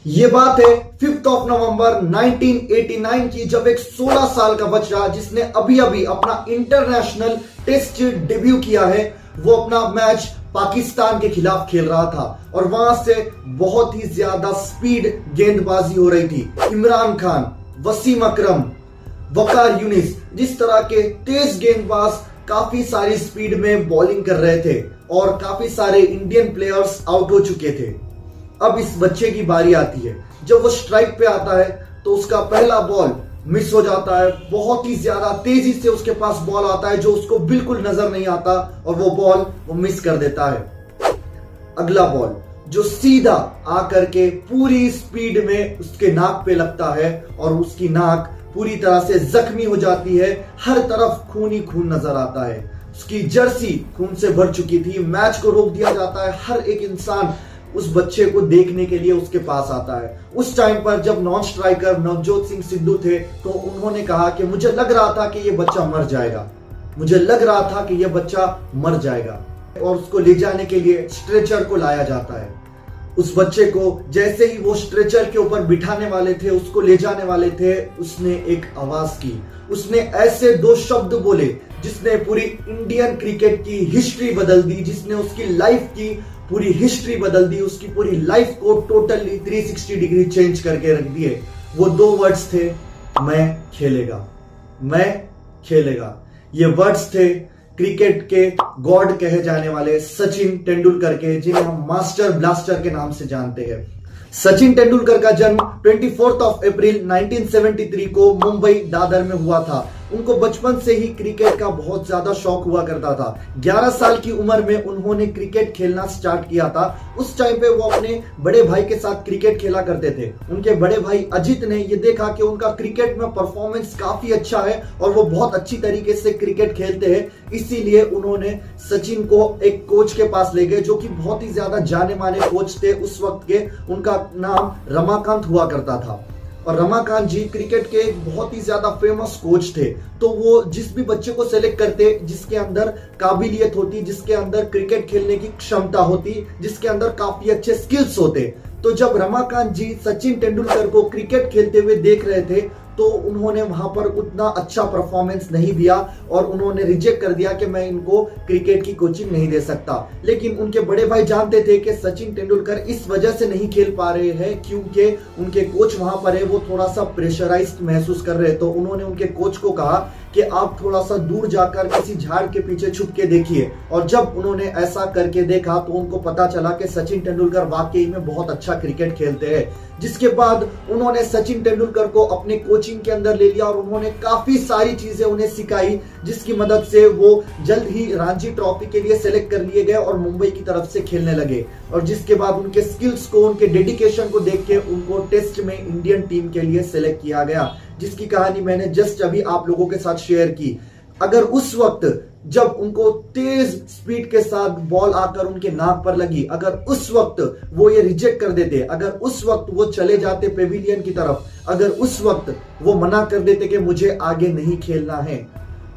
ये बात है 5 नवंबर 1989 की, जब एक 16 साल का बच्चा जिसने अभी अभी अपना इंटरनेशनल टेस्ट डेब्यू किया है, वो अपना मैच पाकिस्तान के खिलाफ खेल रहा था और वहां से बहुत ही ज्यादा स्पीड गेंदबाजी हो रही थी। इमरान खान, वसीम अकरम, वकार यूनिस, जिस तरह के तेज गेंदबाज काफी सारी स्पीड में बॉलिंग कर रहे थे और काफी सारे इंडियन प्लेयर्स आउट हो चुके थे। अब इस बच्चे की बारी आती है। जब वो स्ट्राइक पे आता है तो उसका पहला बॉल मिस हो जाता है। बहुत ही ज्यादा तेजी से उसके पास बॉल आता है जो उसको बिल्कुल नजर नहीं आता और वो बॉल वो मिस कर देता है। अगला बॉल जो सीधा आकर के पूरी स्पीड में उसके नाक पे लगता है और उसकी नाक पूरी तरह से जख्मी हो जाती है। हर तरफ खून ही खून नजर आता है। उसकी जर्सी खून से भर चुकी थी। मैच को रोक दिया जाता है। हर एक इंसान उस बच्चे को देखने के लिए उसके पास आता है। उस टाइम पर जब नॉन स्ट्राइकर नवजोत सिंह सिद्धू थे तो उन्होंने कहा कि मुझे लग रहा था कि ये बच्चा मर जाएगा, मुझे लग रहा था कि ये बच्चा मर जाएगा, और उसको ले जाने के लिए स्ट्रेचर को लाया जाता है। उस बच्चे को जैसे ही वो स्ट्रेचर के ऊपर बिठाने वाले थे, उसको ले जाने वाले थे, उसने एक आवाज की। उसने ऐसे दो शब्द बोले जिसने पूरी इंडियन क्रिकेट की हिस्ट्री बदल दी, जिसने उसकी लाइफ की पूरी हिस्ट्री बदल दी, उसकी पूरी लाइफ को टोटली 360 डिग्री चेंज करके रख दिए। वो दो वर्ड्स थे, मैं खेलेगा, मैं खेलेगा। ये वर्ड्स थे क्रिकेट के गॉड कहे जाने वाले सचिन तेंदुलकर के, जिन्हें हम मास्टर ब्लास्टर के नाम से जानते हैं। सचिन तेंदुलकर का जन्म 24 अप्रैल 1973 को मुंबई दादर में हुआ था। उनको बचपन से ही क्रिकेट का बहुत ज्यादा शौक हुआ करता था। 11 साल की उम्र में उन्होंने क्रिकेट खेलना स्टार्ट किया था। उस टाइम पे वो अपने बड़े भाई के साथ क्रिकेट खेला करते थे। उनके बड़े भाई अजित ने ये देखा कि उनका क्रिकेट में परफॉर्मेंस काफी अच्छा है और वो बहुत अच्छी तरीके से क्रिकेट खेलते हैं, इसीलिए उन्होंने सचिन को एक कोच के पास ले गए जो कि बहुत ही ज्यादा जाने माने कोच थे उस वक्त के। उनका नाम रमाकांत हुआ करता था और रमाकांत जी क्रिकेट के एक बहुत ही ज्यादा फेमस कोच थे। तो वो जिस भी बच्चे को सेलेक्ट करते जिसके अंदर काबिलियत होती, जिसके अंदर क्रिकेट खेलने की क्षमता होती, जिसके अंदर काफी अच्छे स्किल्स होते, तो जब रमाकांत जी सचिन तेंदुलकर को क्रिकेट खेलते हुए देख रहे थे तो उन्होंने वहां पर उतना अच्छा परफॉर्मेंस नहीं दिया और उन्होंने रिजेक्ट कर दिया कि मैं इनको क्रिकेट की कोचिंग नहीं दे सकता। लेकिन उनके बड़े भाई जानते थे कि सचिन तेंदुलकर इस वजह से नहीं खेल पा रहे हैं क्योंकि उनके कोच वहां पर है, वो थोड़ा सा प्रेशराइज्ड महसूस कर रहे। तो उन्होंने उनके कोच को कहा कि आप थोड़ा सा दूर जाकर किसी झाड़ के पीछे छुप के देखिए। और जब उन्होंने ऐसा करके देखा तो उनको पता चला कि सचिन तेंदुलकर वाकई में बहुत अच्छा क्रिकेट खेलते हैं। जिसके बाद उन्होंने सचिन तेंदुलकर को अपने कोचिंग के अंदर ले लिया और उन्होंने काफी सारी चीजें उन्हें सिखाई, जिसकी मदद से वो जल्द ही रणजी ट्रॉफी के लिए सेलेक्ट कर लिए गए और मुंबई की तरफ से खेलने लगे। और जिसके बाद उनके स्किल्स को, उनके डेडिकेशन को देख के उनको टेस्ट में इंडियन टीम के लिए सेलेक्ट किया गया, जिसकी कहानी मैंने जस्ट अभी आप लोगों के साथ शेयर की। अगर उस वक्त जब उनको तेज स्पीड के साथ बॉल आकर उनके नाक पर लगी, अगर उस वक्त वो ये रिजेक्ट कर देते, अगर उस वक्त वो चले जाते पेविलियन की तरफ, अगर उस वक्त वो मना कर देते कि मुझे आगे नहीं खेलना है,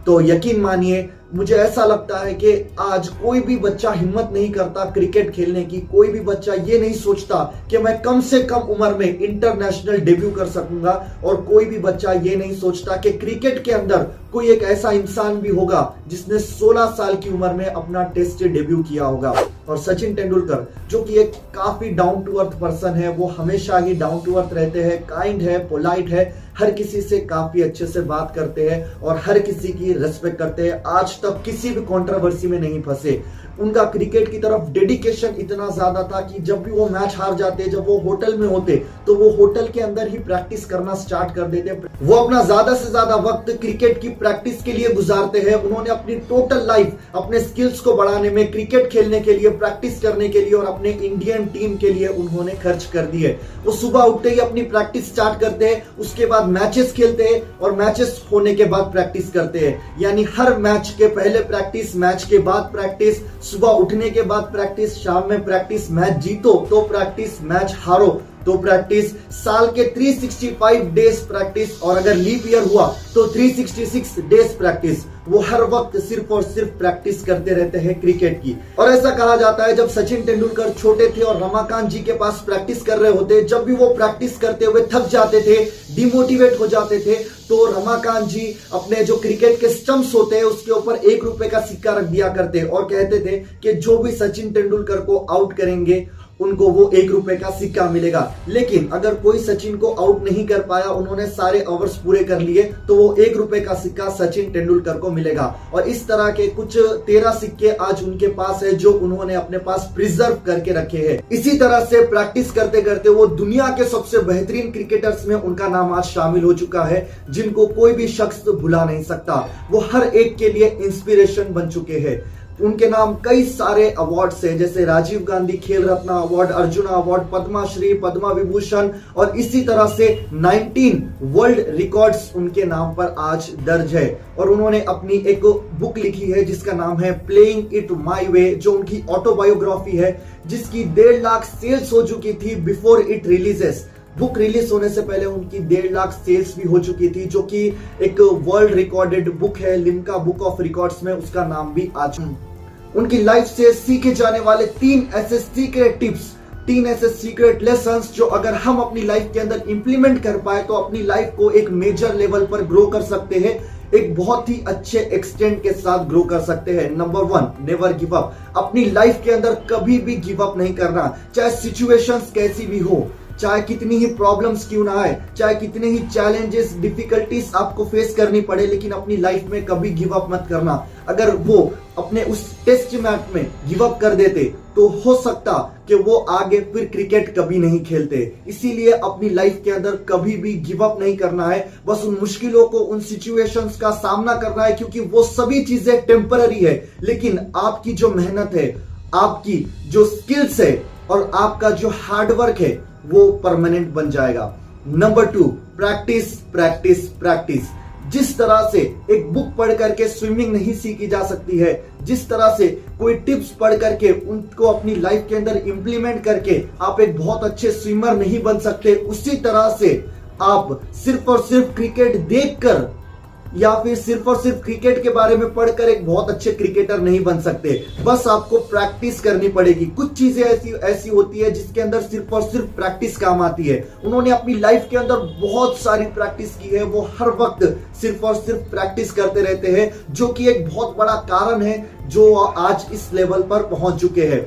तो यकीन मानिए मुझे ऐसा लगता है कि आज कोई भी बच्चा हिम्मत नहीं करता क्रिकेट खेलने की। कोई भी बच्चा ये नहीं सोचता कि मैं कम से कम उम्र में इंटरनेशनल डेब्यू कर सकूंगा, और कोई भी बच्चा ये नहीं सोचता कि क्रिकेट के अंदर कोई एक ऐसा इंसान भी होगा जिसने 16 साल की उम्र में अपना टेस्ट डेब्यू किया होगा। और सचिन तेंदुलकर जो कि एक काफी डाउन टू अर्थ पर्सन है, वो हमेशा ही डाउन टू अर्थ रहते हैं, काइंड है, पोलाइट है, हर किसी से काफी अच्छे से बात करते हैं और हर किसी की रिस्पेक्ट करते हैं। आज तक किसी भी कंट्रोवर्सी में नहीं फंसे। उनका क्रिकेट की तरफ डेडिकेशन इतना ज्यादा था कि जब भी वो मैच हार जाते, जब वो होटल में होते, तो वो होटल के अंदर ही प्रैक्टिस करना स्टार्ट कर देते। वो अपना ज्यादा से ज्यादा वक्त क्रिकेट की प्रैक्टिस के लिए गुजारते हैं। उन्होंने अपनी टोटल लाइफ अपने स्किल्स को बढ़ाने में, क्रिकेट खेलने के लिए, प्रैक्टिस करने के लिए और अपने इंडियन टीम के लिए उन्होंने खर्च कर दिए। वो सुबह उठते ही अपनी प्रैक्टिस स्टार्ट करते हैं, उसके बाद मैचेस खेलते हैं और मैचेस होने के बाद प्रैक्टिस करते हैं। यानी हर मैच के पहले प्रैक्टिस, मैच के बाद प्रैक्टिस, सुबह उठने के बाद प्रैक्टिस, शाम में प्रैक्टिस, मैच जीतो तो प्रैक्टिस, मैच हारो तो प्रैक्टिस, साल के 365 डेज प्रैक्टिस, और अगर लीप ईयर हुआ तो 366 डेज प्रैक्टिस। वो हर वक्त सिर्फ और सिर्फ प्रैक्टिस करते रहते हैं क्रिकेट की। और ऐसा कहा जाता है जब सचिन तेंदुलकर छोटे थे और रमाकांत जी के पास प्रैक्टिस कर रहे होते, जब भी वो प्रैक्टिस करते हुए थक जाते थे, डिमोटिवेट हो जाते थे, तो रमाकांत जी अपने जो क्रिकेट के स्टंप्स होते हैं उसके ऊपर 1 रुपए का सिक्का रख दिया करते और कहते थे कि जो भी सचिन तेंदुलकर को आउट करेंगे उनको वो 1 रुपए का सिक्का मिलेगा। लेकिन अगर कोई सचिन को आउट नहीं कर पाया, उन्होंने सारे ओवर्स पूरे कर लिए, तो वो 1 रुपए का सिक्का सचिन तेंदुलकर को मिलेगा। और इस तरह के कुछ 13 सिक्के आज उनके पास है जो उन्होंने अपने पास प्रिजर्व करके रखे हैं। इसी तरह से प्रैक्टिस करते करते वो दुनिया के सबसे बेहतरीन क्रिकेटर्स में उनका नाम आज शामिल हो चुका है, जिनको कोई भी शख्स भुला नहीं सकता। वो हर एक के लिए इंस्पिरेशन बन चुके हैं। उनके नाम कई सारे अवार्ड्स हैं, जैसे राजीव गांधी खेल रत्न अवार्ड, अर्जुन अवार्ड, पद्मश्री, पद्मा विभूषण, और इसी तरह से 19 वर्ल्ड रिकॉर्ड्स उनके नाम पर आज दर्ज है। और उन्होंने अपनी एक बुक लिखी है जिसका नाम है प्लेइंग इट माई वे, जो उनकी ऑटोबायोग्राफी है, जिसकी 1.5 लाख सेल्स हो चुकी थी before it releases. Book release होने से पहले उनकी 1.5 लाख सेल्स भी हो चुकी थी, जो कि एक वर्ल्ड रिकॉर्डेड बुक है, लिम्का बुक ऑफ रिकॉर्ड्स में उसका नाम भी आज। उनकी लाइफ से सीखे जाने वाले 3 ऐसे सीक्रेट टिप्स, 3 ऐसे सीक्रेट लेसन्स जो अगर हम अपनी लाइफ के अंदर इंप्लीमेंट कर पाए तो अपनी लाइफ को एक मेजर लेवल पर ग्रो कर सकते हैं, एक बहुत ही अच्छे एक्सटेंट के साथ ग्रो कर सकते हैं। Number 1, never give up. अपनी लाइफ के अंदर कभी भी गिव अप नहीं करना, चाहे सिचुएशंस कैसी भी हो, चाहे कितनी ही प्रॉब्लम्स क्यों ना आए, चाहे कितने ही चैलेंजेस, डिफिकल्टीज आपको फेस करनी पड़े, लेकिन अपनी लाइफ में कभी गिव अप मत करना। अगर वो अपने उस टेस्ट मैच में गिव अप कर देते तो हो सकता कि वो आगे फिर क्रिकेट कभी नहीं खेलते। इसीलिए अपनी लाइफ के अंदर कभी भी गिव अप नहीं करना है, बस उन मुश्किलों को, उन सिचुएशंस का सामना करना है, क्योंकि वो सभी चीजें टेम्पररी है, लेकिन आपकी जो मेहनत है, आपकी जो स्किल्स है और आपका जो हार्डवर्क है वो परमानेंट बन जाएगा। Number 2, practice practice practice. जिस तरह से एक बुक पढ़ करके स्विमिंग नहीं सीखी जा सकती है, जिस तरह से कोई टिप्स पढ़ करके उनको अपनी लाइफ के अंदर इंप्लीमेंट करके आप एक बहुत अच्छे स्विमर नहीं बन सकते, उसी तरह से आप सिर्फ और सिर्फ क्रिकेट देखकर या फिर सिर्फ और सिर्फ क्रिकेट के बारे में पढ़कर एक बहुत अच्छे क्रिकेटर नहीं बन सकते। बस आपको प्रैक्टिस करनी पड़ेगी। कुछ चीजें ऐसी होती है जिसके अंदर सिर्फ और सिर्फ प्रैक्टिस काम आती है। उन्होंने अपनी लाइफ के अंदर बहुत सारी प्रैक्टिस की है, वो हर वक्त सिर्फ और सिर्फ प्रैक्टिस करते रहते हैं, जो कि एक बहुत बड़ा कारण है जो आज इस लेवल पर पहुंच चुके हैं।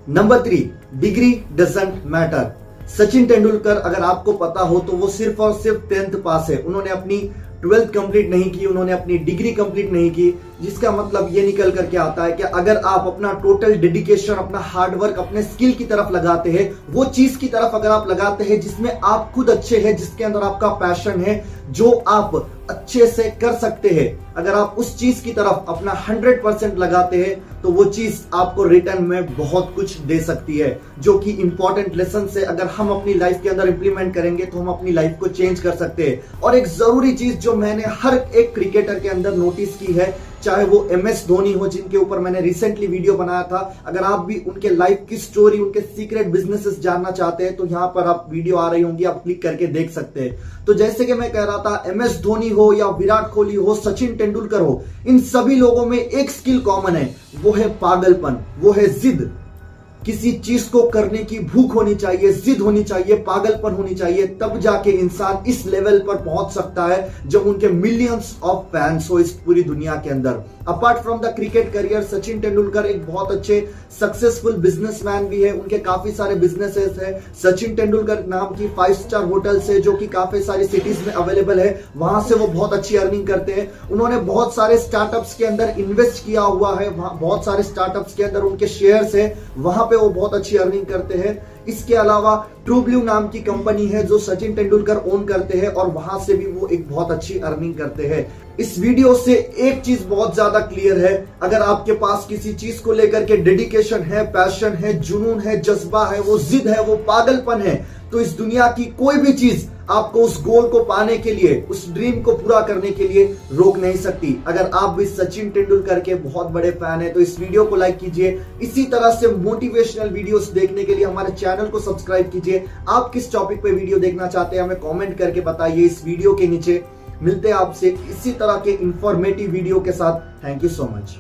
Number 3, degree doesn't matter. Sachin Tendulkar, अगर आपको पता हो तो वो सिर्फ और सिर्फ 10th पास है। उन्होंने अपनी 12th कंप्लीट नहीं की, उन्होंने अपनी डिग्री कंप्लीट नहीं की, जिसका मतलब ये निकल करके आता है कि अगर आप अपना टोटल डेडिकेशन, अपना हार्डवर्क, अपने स्किल की तरफ लगाते हैं, वो चीज की तरफ अगर आप लगाते हैं जिसमें आप खुद अच्छे हैं, जिसके अंदर आपका पैशन है, जो आप अच्छे से कर सकते हैं, अगर आप उस चीज की तरफ अपना 100% लगाते हैं तो वो चीज आपको रिटर्न में बहुत कुछ दे सकती है, जो कि इंपॉर्टेंट लेसन से अगर हम अपनी लाइफ के अंदर इंप्लीमेंट करेंगे तो हम अपनी लाइफ को चेंज कर सकते हैं। और एक जरूरी चीज जो मैंने हर एक क्रिकेटर के अंदर नोटिस की है, चाहे वो MS धोनी हो, जिनके ऊपर मैंने रिसेंटली वीडियो बनाया था, अगर आप भी उनके लाइफ की स्टोरी, उनके सीक्रेट बिजनेसेस जानना चाहते हैं तो यहाँ पर आप वीडियो आ रही होंगी, आप क्लिक करके देख सकते हैं। तो जैसे कि मैं कह रहा था, MS धोनी हो या विराट कोहली हो, सचिन तेंदुलकर हो, इन सभी लोगों में एक स्किल कॉमन है, वो है पागलपन, वो है जिद। किसी चीज को करने की भूख होनी चाहिए, जिद होनी चाहिए, पागलपन होनी चाहिए, तब जाके इंसान इस लेवल पर पहुंच सकता है जब उनके मिलियंस ऑफ फैंस हो इस पूरी दुनिया के अंदर। Apart from the cricket career, Sachin Tendulkar एक बहुत अच्छे सक्सेसफुल बिजनेसमैन भी है। उनके काफी सारे बिजनेसेस है। सचिन तेंदुलकर नाम की 5 स्टार होटल्स है जो कि काफी सारी सिटीज में अवेलेबल है, वहां से वो बहुत अच्छी अर्निंग करते हैं। उन्होंने बहुत सारे स्टार्टअप्स के अंदर इन्वेस्ट किया हुआ है, बहुत सारे स्टार्टअप्स के अंदर उनके शेयर्स है, वहां पे वो बहुत अच्छी अर्निंग करते हैं। इसके अलावा ट्रू ब्लू नाम की कंपनी है जो सचिन तेंदुलकर ओन करते हैं और वहां से भी वो एक बहुत अच्छी अर्निंग करते हैं। इस वीडियो से एक चीज बहुत ज्यादा क्लियर है, अगर आपके पास किसी चीज को लेकर के डेडिकेशन है, पैशन है, जुनून है, जज्बा है, वो जिद है, वो पागलपन है, तो इस दुनिया की कोई भी चीज आपको उस गोल को पाने के लिए, उस ड्रीम को पूरा करने के लिए रोक नहीं सकती। अगर आप भी सचिन तेंदुलकर के बहुत बड़े फैन हैं तो इस वीडियो को लाइक कीजिए। इसी तरह से मोटिवेशनल वीडियोस देखने के लिए हमारे चैनल को सब्सक्राइब कीजिए। आप किस टॉपिक पे वीडियो देखना चाहते हैं हमें कमेंट करके बताइए इस वीडियो के नीचे। मिलते हैं आपसे इसी तरह के इंफॉर्मेटिव वीडियो के साथ। Thank you so much.